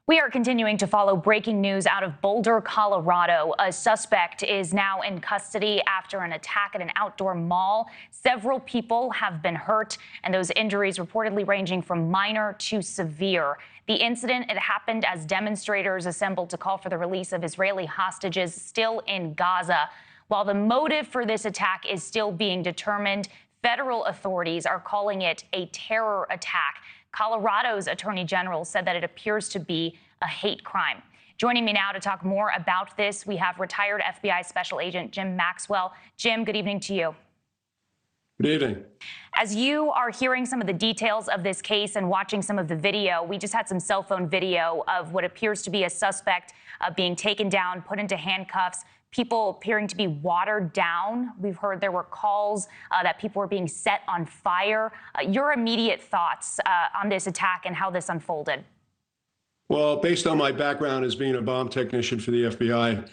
We are continuing to follow breaking news out of Boulder, Colorado. A suspect is now in custody after an attack at an outdoor mall. Several people have been hurt, and those injuries reportedly ranging from minor to severe. The incident, it happened as demonstrators assembled to call for the release of Israeli hostages still in Gaza. While the motive for this attack is still being determined, federal authorities are calling it a terror attack. Colorado's Attorney General said that it appears to be a hate crime. Joining me now to talk more about this, we have retired FBI Special Agent Jim Maxwell. Jim, good evening to you. Good evening. As you are hearing some of the details of this case and watching some of the video, we just had some cell phone video of what appears to be a suspect being taken down, put into handcuffs, people appearing to be watered down. We've heard there were calls that people were being set on fire. Your immediate thoughts on this attack and how this unfolded? Well, based on my background as being a bomb technician for the FBI,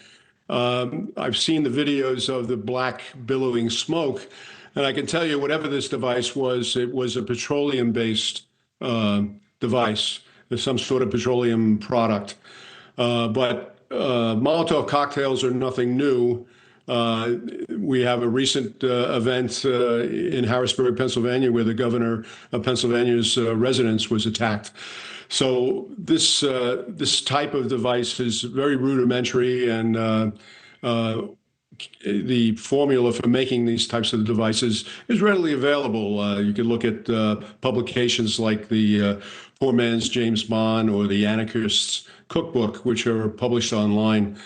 I've seen the videos of the black billowing smoke, and I can tell you whatever this device was, it was a petroleum-based device, some sort of petroleum product. But Molotov cocktails are nothing new. We have a recent event in Harrisburg, Pennsylvania, where the governor of Pennsylvania's residence was attacked. So this type of device is very rudimentary, and the formula for making these types of devices is readily available. You can look at publications like the Poor Man's James Bond or the Anarchist's Cookbook, which are published online,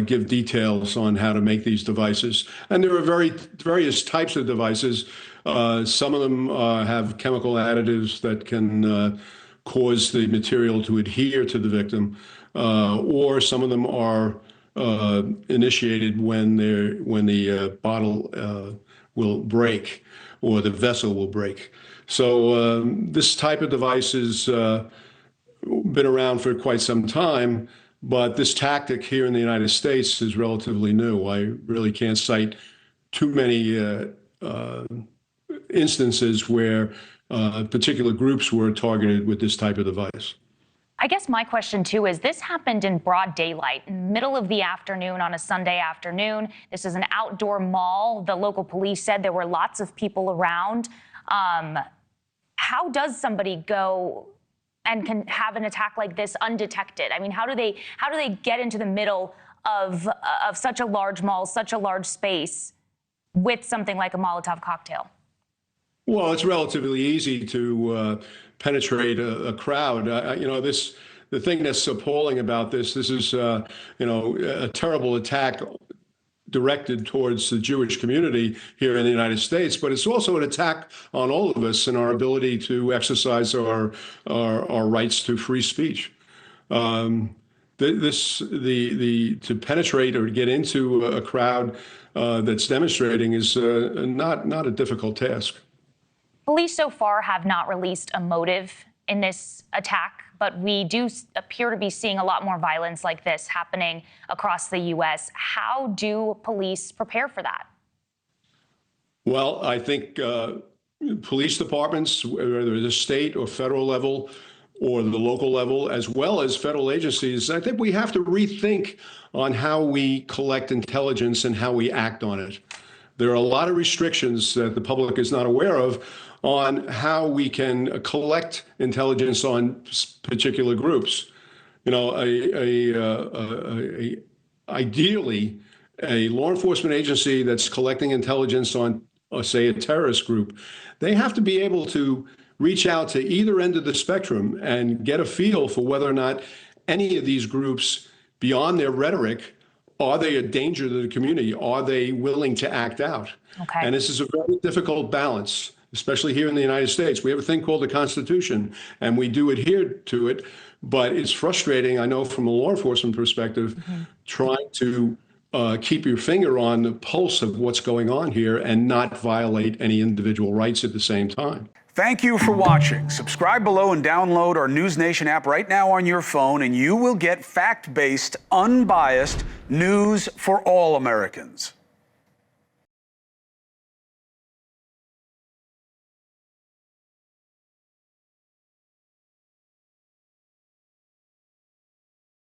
give details on how to make these devices. And there are various types of devices. Some of them have chemical additives that can cause the material to adhere to the victim, or some of them are initiated when the bottle will break or the vessel will break. So this type of device has been around for quite some time, but this tactic here in the United States is relatively new. I really can't cite too many instances where particular groups were targeted with this type of device. I guess my question, too, is this happened in broad daylight, in the middle of the afternoon on a Sunday afternoon. This is an outdoor mall. The local police said there were lots of people around. How does somebody go and can have an attack like this undetected? I mean, how do they get into the middle of such a large mall, such a large space, with something like a Molotov cocktail? Well, it's relatively easy to penetrate a crowd. The thing that's appalling about this is, a terrible attack directed towards the Jewish community here in the United States, but it's also an attack on all of us and our ability to exercise our rights to free speech. To penetrate or get into a crowd that's demonstrating is not a difficult task. Police so far have not released a motive in this attack, but we do appear to be seeing a lot more violence like this happening across the U.S. How do police prepare for that? Well, I think police departments, whether the state or federal level or the local level, as well as federal agencies, I think we have to rethink on how we collect intelligence and how we act on it. There are a lot of restrictions that the public is not aware of on how we can collect intelligence on particular groups. Ideally, a law enforcement agency that's collecting intelligence on, say, a terrorist group, they have to be able to reach out to either end of the spectrum and get a feel for whether or not any of these groups, beyond their rhetoric, are they a danger to the community? Are they willing to act out? Okay. And this is a very difficult balance, especially here in the United States. We have a thing called the Constitution, and we do adhere to it. But it's frustrating, I know, from a law enforcement perspective, trying to keep your finger on the pulse of what's going on here and not violate any individual rights at the same time. Thank you for watching. Subscribe below and download our NewsNation app right now on your phone, and you will get fact-based, unbiased news for all Americans.